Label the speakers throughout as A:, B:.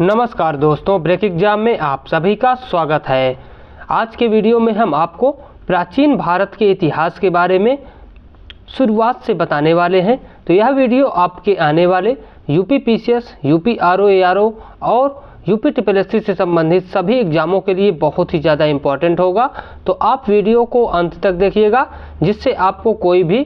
A: नमस्कार दोस्तों, break exam में आप सभी का स्वागत है। आज के वीडियो में हम आपको प्राचीन भारत के इतिहास के बारे में शुरुआत से बताने वाले हैं। तो यह वीडियो आपके आने वाले UP PCS, UP RO ARO और यूपी ट्रिपल से संबंधित सभी एग्जामों के लिए बहुत ही ज़्यादा इम्पोर्टेंट होगा। तो आप वीडियो को अंत तक देखिएगा, जिससे आपको कोई भी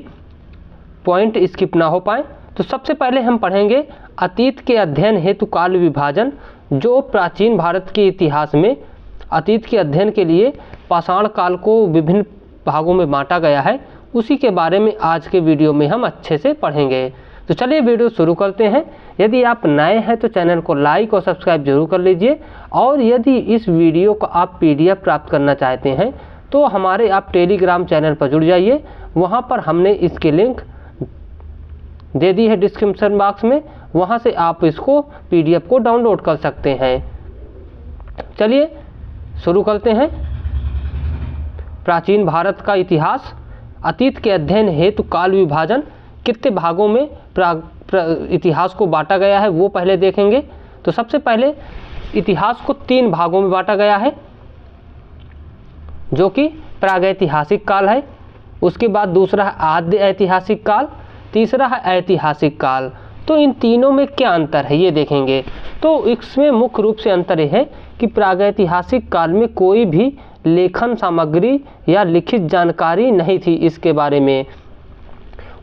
A: पॉइंट स्किप ना हो पाए। तो सबसे पहले हम पढ़ेंगे अतीत के अध्ययन हेतु काल विभाजन, जो प्राचीन भारत के इतिहास में अतीत के अध्ययन के लिए पाषाण काल को विभिन्न भागों में बांटा गया है। उसी के बारे में आज के वीडियो में हम अच्छे से पढ़ेंगे। तो चलिए वीडियो शुरू करते हैं। यदि आप नए हैं तो चैनल को लाइक और सब्सक्राइब जरूर कर लीजिए, और यदि इस वीडियो को आप PDF प्राप्त करना चाहते हैं तो हमारे आप टेलीग्राम चैनल पर जुड़ जाइए। वहाँ पर हमने इसके लिंक दे दी है डिस्क्रिप्शन बॉक्स में, वहाँ से आप इसको PDF को डाउनलोड कर सकते हैं। चलिए शुरू करते हैं। प्राचीन भारत का इतिहास, अतीत के अध्ययन हेतु काल विभाजन, कितने भागों में इतिहास को बांटा गया है वो पहले देखेंगे। तो सबसे पहले इतिहास को 3 भागों में बांटा गया है, जो कि प्रागैतिहासिक काल है, उसके बाद दूसरा है आद्य ऐतिहासिक काल, तीसरा है ऐतिहासिक काल। तो इन तीनों में क्या अंतर है ये देखेंगे। तो इसमें मुख्य रूप से अंतर यह है कि प्रागैतिहासिक काल में कोई भी लेखन सामग्री या लिखित जानकारी नहीं थी इसके बारे में।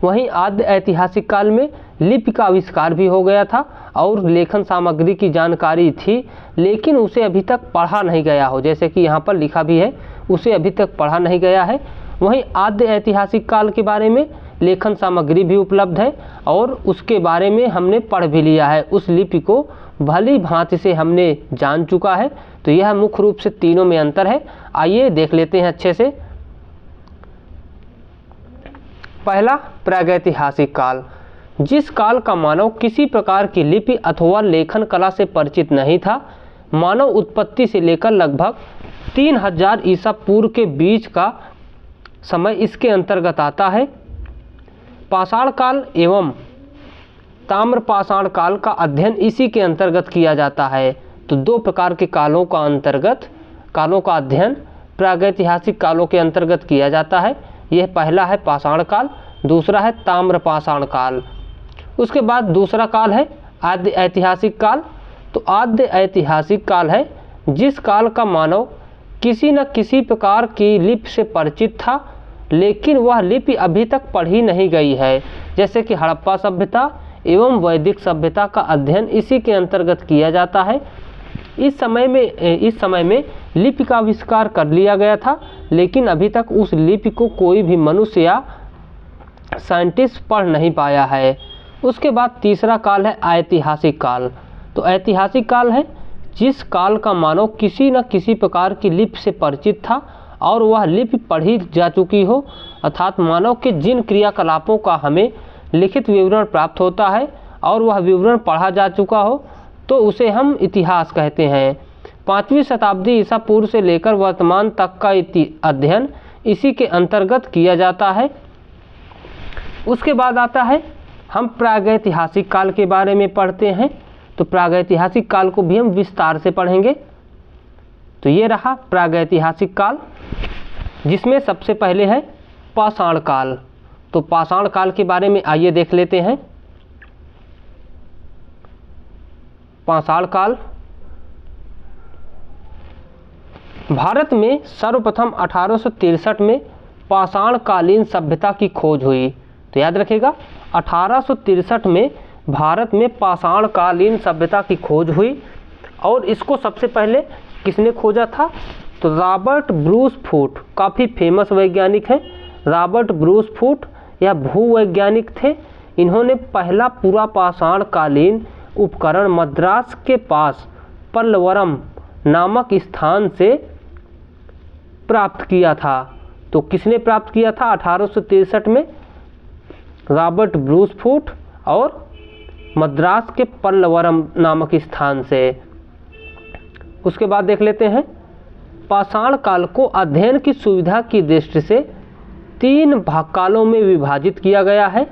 A: वहीं आद्य ऐतिहासिक काल में लिपि का आविष्कार भी हो गया था और लेखन सामग्री की जानकारी थी, लेकिन उसे अभी तक पढ़ा नहीं गया हो, जैसे कि यहाँ पर लिखा भी है, उसे अभी तक पढ़ा नहीं गया है। वहीं आद्य ऐतिहासिक काल के बारे में लेखन सामग्री भी उपलब्ध है और उसके बारे में हमने पढ़ भी लिया है, उस लिपि को भली भांति से हमने जान चुका है। तो यह मुख्य रूप से तीनों में अंतर है। आइए देख लेते हैं अच्छे से। पहला, प्रागैतिहासिक काल। जिस काल का मानव किसी प्रकार की लिपि अथवा लेखन कला से परिचित नहीं था। मानव उत्पत्ति से लेकर लगभग 3000 ईसा पूर्व के बीच का समय इसके अंतर्गत आता है। पाषाण काल एवं ताम्र पाषाण काल का अध्ययन इसी के अंतर्गत किया जाता है। तो 2 प्रकार के कालों का अध्ययन प्रागैतिहासिक कालों के अंतर्गत किया जाता है। यह पहला है पाषाण काल, दूसरा है ताम्र पाषाण काल। उसके बाद दूसरा काल है आद्य ऐतिहासिक काल। तो आद्य ऐतिहासिक काल है जिस काल का मानव किसी न किसी प्रकार की लिपि से परिचित था, लेकिन वह लिपि अभी तक पढ़ी नहीं गई है, जैसे कि हड़प्पा सभ्यता एवं वैदिक सभ्यता का अध्ययन इसी के अंतर्गत किया जाता है। इस समय में लिपि का आविष्कार कर लिया गया था, लेकिन अभी तक उस लिपि को कोई भी मनुष्य या साइंटिस्ट पढ़ नहीं पाया है। उसके बाद तीसरा काल है ऐतिहासिक काल। तो ऐतिहासिक काल है जिस काल का मानव किसी न किसी प्रकार की लिपि से परिचित था और वह लिपि पढ़ी जा चुकी हो, अर्थात मानव के जिन क्रियाकलापों का हमें लिखित विवरण प्राप्त होता है और वह विवरण पढ़ा जा चुका हो, तो उसे हम इतिहास कहते हैं। 5वीं शताब्दी ईसा पूर्व से लेकर वर्तमान तक का अध्ययन इसी के अंतर्गत किया जाता है। उसके बाद आता है, हम प्रागैतिहासिक काल के बारे में पढ़ते हैं। तो प्रागैतिहासिक काल को भी हम विस्तार से पढ़ेंगे। तो ये रहा प्रागैतिहासिक काल, जिसमें सबसे पहले है पाषाण काल। तो पाषाण काल के बारे में आइए देख लेते हैं। पाषाण काल भारत में सर्वप्रथम 1863 में पाषाण कालीन सभ्यता की खोज हुई। तो याद रखिएगा, 1863 में भारत में पाषाण कालीन सभ्यता की खोज हुई। और इसको सबसे पहले किसने खोजा था? तो रॉबर्ट ब्रूस फूट, काफ़ी फेमस वैज्ञानिक हैं। रॉबर्ट ब्रूस फूट यह भूवैज्ञानिक थे। इन्होंने पहला पूरा पाषाण कालीन उपकरण मद्रास के पास पल्लवरम नामक स्थान से प्राप्त किया था। तो किसने प्राप्त किया था? 1863 में रॉबर्ट ब्रूस फूट और मद्रास के पल्लवरम नामक स्थान से। उसके बाद देख लेते हैं, पाषाण काल को अध्ययन की सुविधा की दृष्टि से 3 कालों में विभाजित किया गया है।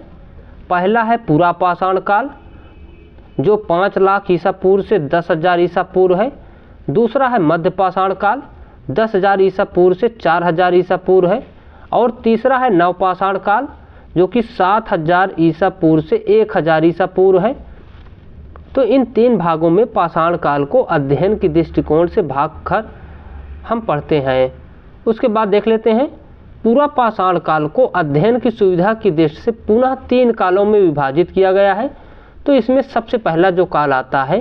A: पहला है पूरा पाषाण काल, जो 5 लाख ईसा पूर्व से 10,000 ईसा पूर्व है। दूसरा है मध्य पाषाण काल, 10,000 ईसा पूर्व से 4,000 ईसा पूर्व है। और तीसरा है नवपाषाण काल, जो कि 7,000 ईसा पूर्व से 1,000 ईसा पूर्व है। तो इन 3 भागों में पाषाण काल को अध्ययन के दृष्टिकोण से भाग कर हम पढ़ते हैं। उसके बाद देख लेते हैं पूरा पाषाण काल को अध्ययन की सुविधा की दृष्टि से पुनः 3 कालों में विभाजित किया गया है। तो इसमें सबसे पहला जो काल आता है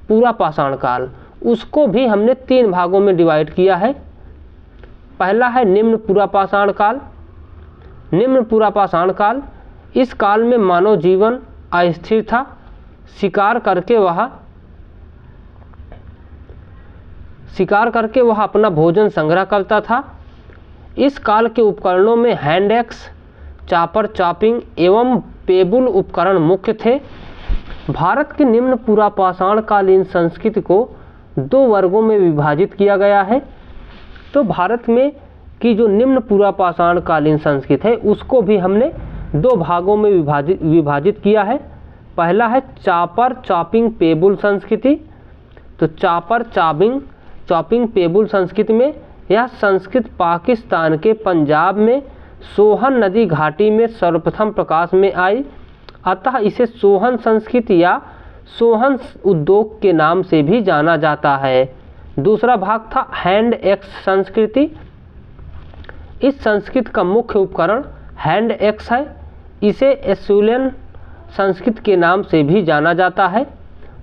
A: पूरा पाषाण काल, उसको भी हमने 3 भागों में डिवाइड किया है। पहला है निम्न पूरा पाषाण काल। निम्न पूरा पाषाण काल, इस काल में मानव जीवन अस्थिर था। शिकार करके वह अपना भोजन संग्रह करता था। इस काल के उपकरणों में हैंड एक्स, चापर, चॉपिंग एवं पेबुल उपकरण मुख्य थे। भारत की निम्न पूरा पाषाण कालीन संस्कृति को 2 वर्गों में विभाजित किया गया है। तो भारत में की जो निम्न पूरा पाषाण कालीन संस्कृति है उसको भी हमने 2 भागों में विभाजित किया है। पहला है चापर चॉपिंग पेबुल संस्कृति। तो चापर चॉपिंग पेबुल संस्कृति में यह संस्कृति पाकिस्तान के पंजाब में सोहन नदी घाटी में सर्वप्रथम प्रकाश में आई, अतः इसे सोहन संस्कृति या सोहन उद्योग के नाम से भी जाना जाता है। दूसरा भाग था हैंड एक्स संस्कृति। इस संस्कृति का मुख्य उपकरण हैंड एक्स है। इसे एस्यूलियन संस्कृति के नाम से भी जाना जाता है।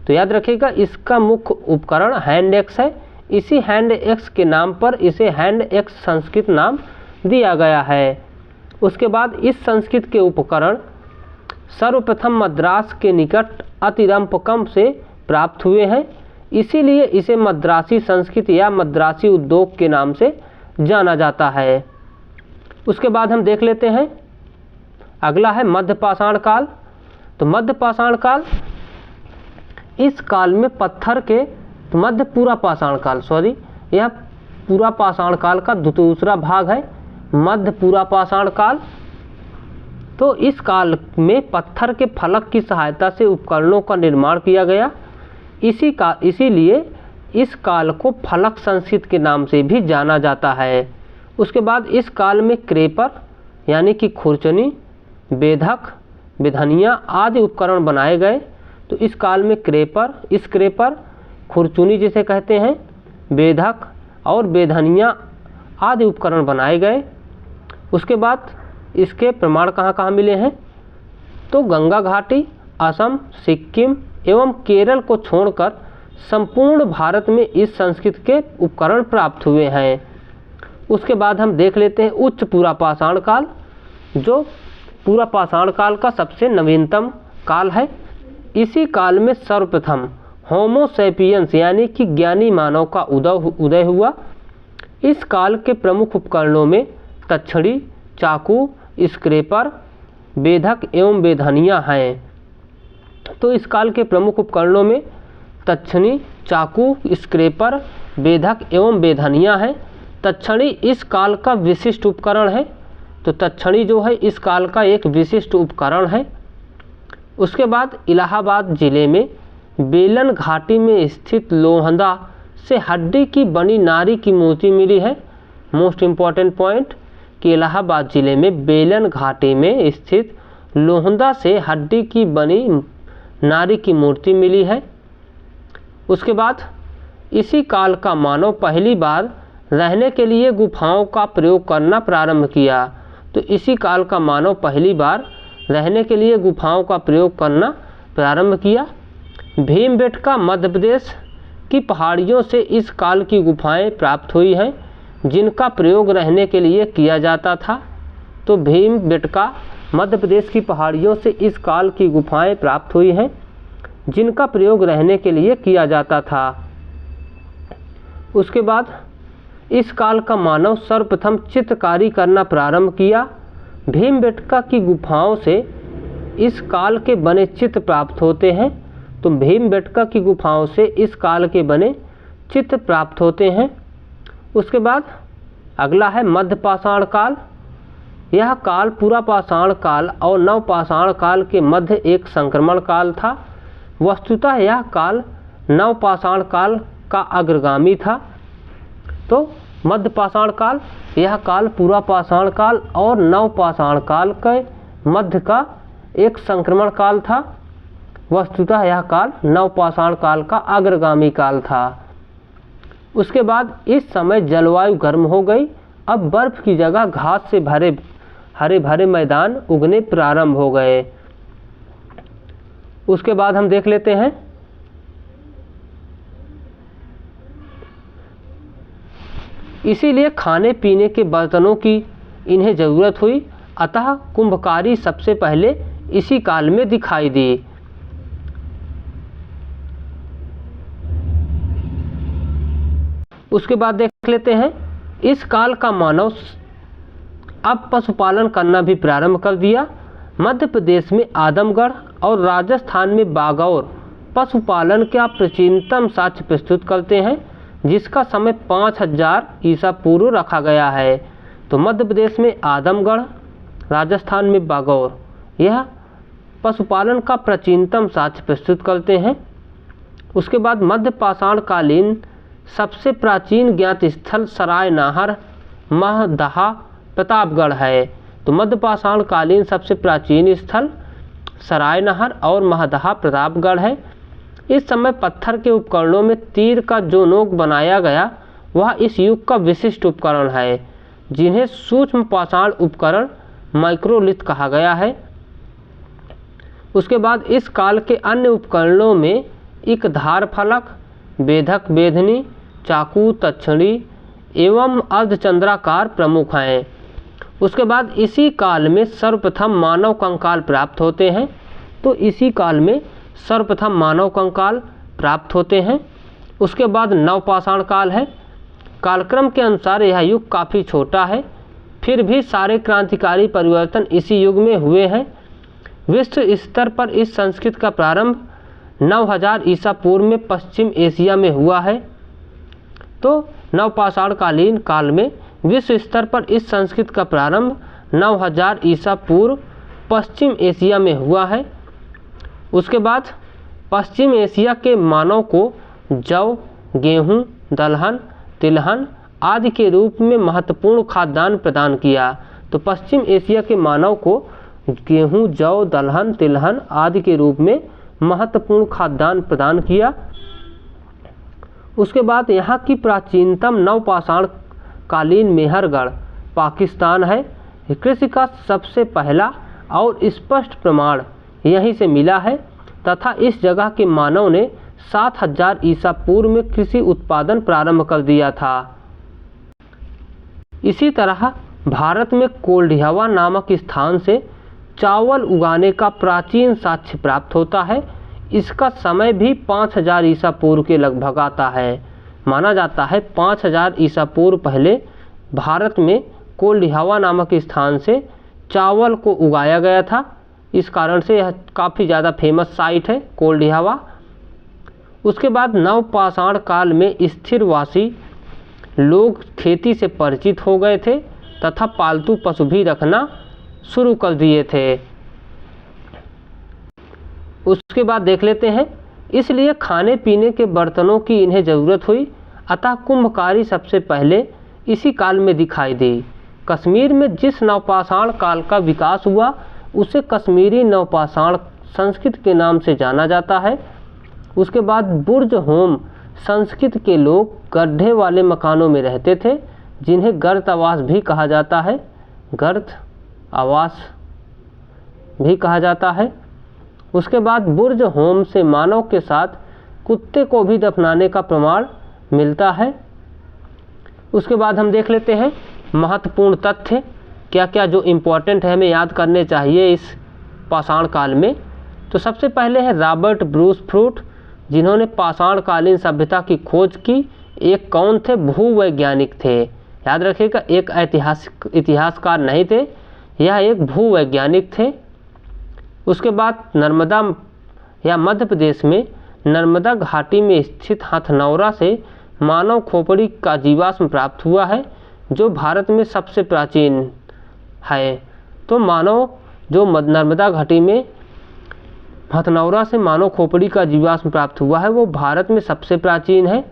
A: तो याद रखिएगा इसका मुख्य उपकरण हैंड एक्स है। इसी हैंड एक्स के नाम पर इसे हैंड एक्स संस्कृत नाम दिया गया है। उसके बाद इस संस्कृत के उपकरण सर्वप्रथम मद्रास के निकट अतिरंपकम से प्राप्त हुए हैं, इसीलिए इसे मद्रासी संस्कृति या मद्रासी उद्योग के नाम से जाना जाता है। उसके बाद हम देख लेते हैं अगला है मध्य पाषाण काल। तो मध्य पाषाण काल, इस काल में पत्थर के मध्य पूरा पाषाण काल यह पूरा पाषाण काल का दूसरा भाग है मध्य पूरा पाषाण काल। तो इस काल में पत्थर के फलक की सहायता से उपकरणों का निर्माण किया गया, इसीलिए इस काल को फलक संस्कृति के नाम से भी जाना जाता है। उसके बाद इस काल में क्रेपर यानी कि खुरचनी, बेधक, बेधनिया आदि उपकरण बनाए गए। तो इस काल में क्रेपर, खुरचुनी जिसे कहते हैं, बेधक और बेधनिया आदि उपकरण बनाए गए। उसके बाद इसके प्रमाण कहाँ कहाँ मिले हैं? तो गंगा घाटी, असम, सिक्किम एवं केरल को छोड़कर संपूर्ण भारत में इस संस्कृति के उपकरण प्राप्त हुए हैं। उसके बाद हम देख लेते हैं उच्च पूरा पाषाण काल, जो पूरा पाषाण काल का सबसे नवीनतम काल है। इसी काल में सर्वप्रथम होमो सैपियंस यानी कि ज्ञानी मानव का उदय हुआ। इस काल के प्रमुख उपकरणों में तछड़ी, चाकू, स्क्रैपर, बेधक एवं बेधनिया हैं। तो इस काल के प्रमुख उपकरणों में तछड़ी, चाकू, स्क्रैपर, बेधक एवं बेधनिया है। तछड़ी इस काल का विशिष्ट उपकरण है। तो तछड़ी जो है इस काल का एक विशिष्ट उपकरण है। उसके बाद इलाहाबाद जिले में बेलन घाटी में स्थित लोहंदा से हड्डी की बनी नारी की मूर्ति मिली है। मोस्ट इम्पॉर्टेंट पॉइंट कि इलाहाबाद जिले में बेलन घाटी में स्थित लोहंदा से हड्डी की बनी नारी की मूर्ति मिली है। उसके बाद इसी काल का मानव पहली बार रहने के लिए गुफाओं का प्रयोग करना प्रारंभ किया। तो इसी काल का मानव पहली बार रहने के लिए गुफाओं का प्रयोग करना प्रारंभ किया। भीमबेटका मध्य प्रदेश की पहाड़ियों से इस काल की गुफाएं प्राप्त हुई हैं, जिनका प्रयोग रहने के लिए किया जाता था। तो भीमबेटका मध्य प्रदेश की पहाड़ियों से इस काल की गुफाएं प्राप्त हुई हैं, जिनका प्रयोग रहने के लिए किया जाता था। उसके बाद इस काल का मानव सर्वप्रथम चित्रकारी करना प्रारंभ किया। भीमबेटका की गुफाओं से इस काल के बने चित्र प्राप्त होते हैं। तो भीमबेटका की गुफाओं से इस काल के बने चित्र प्राप्त होते हैं। उसके बाद अगला है मध्य पाषाण काल। यह काल पूरा पाषाण काल और नव पाषाण काल के मध्य एक संक्रमण काल था। वस्तुतः यह काल नवपाषाण काल का अग्रगामी था। तो मध्य पाषाण काल, यह काल पूरा पाषाण काल और नवपाषाण काल के मध्य का एक संक्रमण काल था। वस्तुतः यह काल नवपाषाण काल का अग्रगामी काल था। उसके बाद इस समय जलवायु गर्म हो गई। अब बर्फ की जगह घास से भरे हरे भरे मैदान उगने प्रारंभ हो गए। उसके बाद हम देख लेते हैं इसीलिए खाने पीने के बर्तनों की इन्हें ज़रूरत हुई, अतः कुंभकारी सबसे पहले इसी काल में दिखाई दी। उसके बाद देख लेते हैं इस काल का मानव अब पशुपालन करना भी प्रारंभ कर दिया। मध्य प्रदेश में आदमगढ़ और राजस्थान में बागौर पशुपालन का प्राचीनतम साक्ष्य प्रस्तुत करते हैं, जिसका समय 5000 ईसा पूर्व रखा गया है। तो मध्य प्रदेश में आदमगढ़, राजस्थान में बागौर, यह पशुपालन का प्राचीनतम साक्ष्य प्रस्तुत करते हैं। उसके बाद मध्य पाषाण कालीन सबसे प्राचीन ज्ञात स्थल सराय नाहर, महदहा, प्रतापगढ़ है। तो मध्य पाषाण कालीन सबसे प्राचीन स्थल सराय नाहर और महदहा प्रतापगढ़ है। इस समय पत्थर के उपकरणों में तीर का जो नोक बनाया गया वह इस युग का विशिष्ट उपकरण है, जिन्हें सूक्ष्म पाषाण उपकरण माइक्रोलिथ कहा गया है। उसके बाद इस काल के अन्य उपकरणों में एक धार फलक, बेधक बेधनी, चाकू, तक्षणी एवं अर्धचंद्राकार प्रमुख हैं। उसके बाद इसी काल में सर्वप्रथम मानव कंकाल प्राप्त होते हैं। तो इसी काल में सर्वप्रथम मानव कंकाल प्राप्त होते हैं। उसके बाद नवपाषाण काल है। कालक्रम के अनुसार यह युग काफ़ी छोटा है, फिर भी सारे क्रांतिकारी परिवर्तन इसी युग में हुए हैं। विश्व स्तर पर इस संस्कृत का प्रारंभ 9000 ईसा पूर्व में पश्चिम एशिया में हुआ है। तो नवपाषाण कालीन काल में विश्व स्तर पर इस संस्कृत का प्रारंभ 9000 ईसा पूर्व पश्चिम एशिया में हुआ है। उसके बाद पश्चिम एशिया के मानव को जौ, गेहूं, दलहन, तिलहन आदि के रूप में महत्वपूर्ण खाद्यान्न प्रदान किया। तो पश्चिम एशिया के मानव को गेहूं, जौ, दलहन, तिलहन आदि के रूप में महत्वपूर्ण खाद्यान्न प्रदान किया। उसके बाद यहाँ की प्राचीनतम नवपाषाण कालीन मेहरगढ़ पाकिस्तान है। कृषि का सबसे पहला और स्पष्ट प्रमाण यहीं से मिला है तथा इस जगह के मानव ने 7000 ईसा पूर्व में कृषि उत्पादन प्रारंभ कर दिया था। इसी तरह भारत में कोल्डिहवा नामक स्थान से चावल उगाने का प्राचीन साक्ष्य प्राप्त होता है। इसका समय भी 5000 ईसा पूर्व के लगभग आता है। माना जाता है 5000 ईसा पूर्व पहले भारत में कोल्डिहवा नामक स्थान से चावल को उगाया गया था। इस कारण से यह काफ़ी ज़्यादा फेमस साइट है कोल्डिहवा। उसके बाद नवपाषाण काल में स्थिरवासी लोग खेती से परिचित हो गए थे तथा पालतू पशु भी रखना शुरू कर दिए थे। उसके बाद देख लेते हैं इसलिए खाने पीने के बर्तनों की इन्हें ज़रूरत हुई, अतः कुंभकारी सबसे पहले इसी काल में दिखाई दी। कश्मीर में जिस नवपाषाण काल का विकास हुआ उसे कश्मीरी नवपाषाण संस्कृत के नाम से जाना जाता है। उसके बाद बुर्ज होम संस्कृत के लोग गड्ढे वाले मकानों में रहते थे, जिन्हें गर्त आवास भी कहा जाता है। गर्त आवास भी कहा जाता है। उसके बाद बुर्ज होम से मानव के साथ कुत्ते को भी दफनाने का प्रमाण मिलता है। उसके बाद हम देख लेते हैं महत्वपूर्ण तथ्य क्या क्या जो इम्पोर्टेंट है हमें याद करने चाहिए इस पाषाण काल में। तो सबसे पहले है रॉबर्ट ब्रूस फ्रूट, जिन्होंने पाषाण कालीन सभ्यता की खोज की। एक कौन थे? भूवैज्ञानिक थे। याद रखिएगा, एक इतिहासकार नहीं थे, यह एक भूवैज्ञानिक थे। उसके बाद नर्मदा या मध्य प्रदेश में नर्मदा घाटी में स्थित हथनौरा से मानव खोपड़ी का जीवाश्म प्राप्त हुआ है, जो भारत में सबसे प्राचीन है। तो मानव जो नर्मदा घाटी में हथनौरा से मानव खोपड़ी का जीवाश्म प्राप्त हुआ है, वो भारत में सबसे प्राचीन है।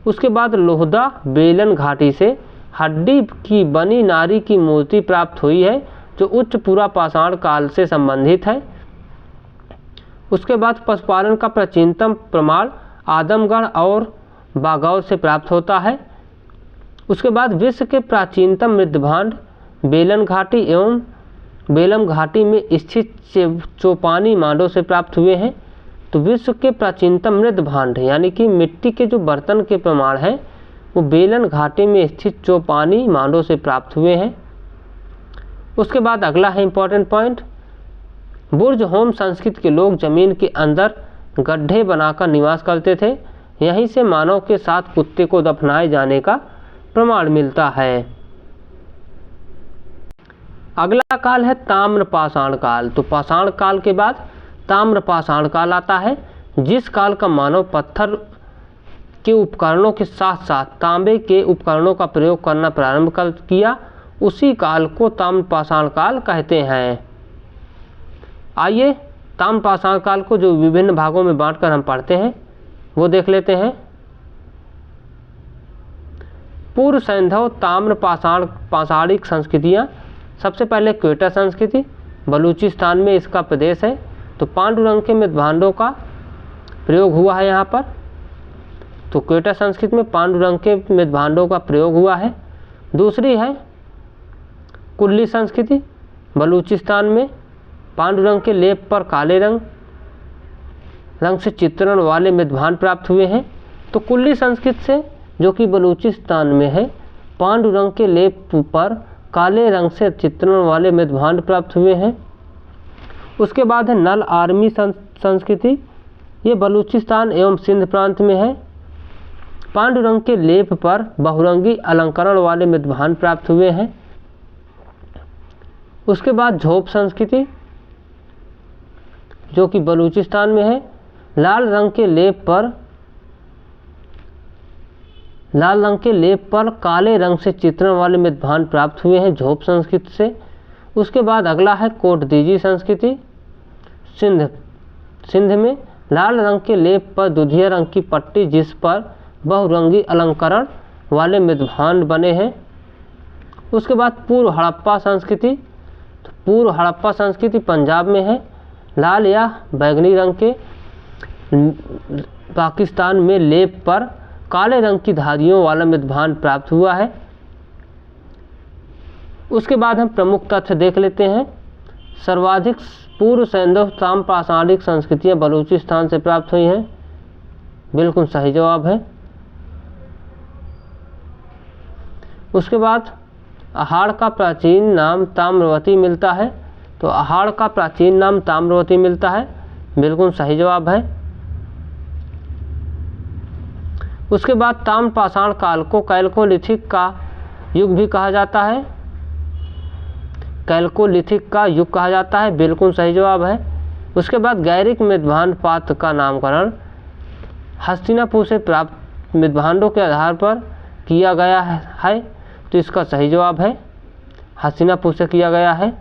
A: उसके बाद लोहदा बेलन घाटी से हड्डी की बनी नारी की मूर्ति प्राप्त हुई है, जो उच्च पुरा पाषाण काल से संबंधित है। उसके बाद पशुपालन का प्राचीनतम प्रमाण आदमगढ़ और बागौर से प्राप्त होता है। उसके बाद विश्व के प्राचीनतम मृदभांड बेलन घाटी एवं बेलम घाटी में स्थित चौपानी मांडो से प्राप्त हुए हैं। तो विश्व के प्राचीनतम मृदभांड यानी कि मिट्टी के जो बर्तन के प्रमाण हैं वो बेलन घाटी में स्थित चौपानी मांडो से प्राप्त हुए हैं। उसके बाद अगला है इंपॉर्टेंट पॉइंट, बुर्ज होम संस्कृति के लोग जमीन के अंदर गड्ढे बनाकर निवास करते थे। यहीं से मानव के साथ कुत्ते को दफनाए जाने का प्रमाण मिलता है। अगला काल है ताम्र पाषाण काल। तो पाषाण काल के बाद ताम्र पाषाण काल आता है, जिस काल का मानव पत्थर के उपकरणों के साथ साथ तांबे के उपकरणों का प्रयोग करना प्रारंभ कर किया, उसी काल को ताम्र पाषाण काल कहते हैं। आइए ताम्र पाषाण काल को जो विभिन्न भागों में बांटकर हम पढ़ते हैं वो देख लेते हैं। पूर्व सैंधव ताम्र पाषाणिक संस्कृतियाँ, सबसे पहले क्वेटा संस्कृति, बलूचिस्तान में इसका प्रदेश है। तो पांडुरंग के मृदभांडों का प्रयोग हुआ है यहाँ पर। तो क्वेटा संस्कृति में पांडुरंग के मृदभांडों का प्रयोग हुआ है। दूसरी है कुल्ली संस्कृति, बलूचिस्तान में पांडुरंग के लेप पर काले रंग से चित्रण वाले मृदभांड प्राप्त हुए हैं। तो कुल्ली संस्कृति से, जो कि बलूचिस्तान में है, पांडुरंग के लेप पर काले रंग से चित्रण वाले मृदभांड प्राप्त हुए हैं। उसके बाद है नल आर्मी संस्कृति, ये बलूचिस्तान एवं सिंध प्रांत में है। पांडुरंग के लेप पर बहुरंगी अलंकरण वाले मृदभांड प्राप्त हुए हैं। उसके बाद झोप संस्कृति, जो कि बलूचिस्तान में है, लाल रंग के लेप पर काले रंग से चित्रण वाले मृदभांड प्राप्त हुए हैं झोप संस्कृति से। उसके बाद अगला है कोटदीजी संस्कृति, सिंध में लाल रंग के लेप पर दुधिया रंग की पट्टी जिस पर बहुरंगी अलंकरण वाले मृदभांड बने हैं। उसके बाद पूर्व हड़प्पा संस्कृति, तो पूर्व हड़प्पा संस्कृति पंजाब में है, लाल या बैंगनी रंग के पाकिस्तान में लेप पर काले रंग की धारियों वाला मृदभांड प्राप्त हुआ है। उसके बाद हम प्रमुख तथ्य देख लेते हैं। सर्वाधिक पूर्व सैंधव ताम्र पाषाणिक संस्कृतियाँ बलूचिस्तान से प्राप्त हुई हैं, बिल्कुल सही जवाब है। उसके बाद अहाड़ का प्राचीन नाम ताम्रवती मिलता है, तो अहाड़ का प्राचीन नाम ताम्रवती मिलता है, बिल्कुल सही जवाब है। उसके बाद ताम्र पाषाण काल को कैल्कोलिथिक का युग भी कहा जाता है, कैल्कोलिथिक का युग कहा जाता है, बिल्कुल सही जवाब है। उसके बाद गैरिक मृदभांड पात्र का नामकरण हस्तिनापुर से प्राप्त मृदभांडों के आधार पर किया गया है, तो इसका सही जवाब है हस्तिनापुर से किया गया है।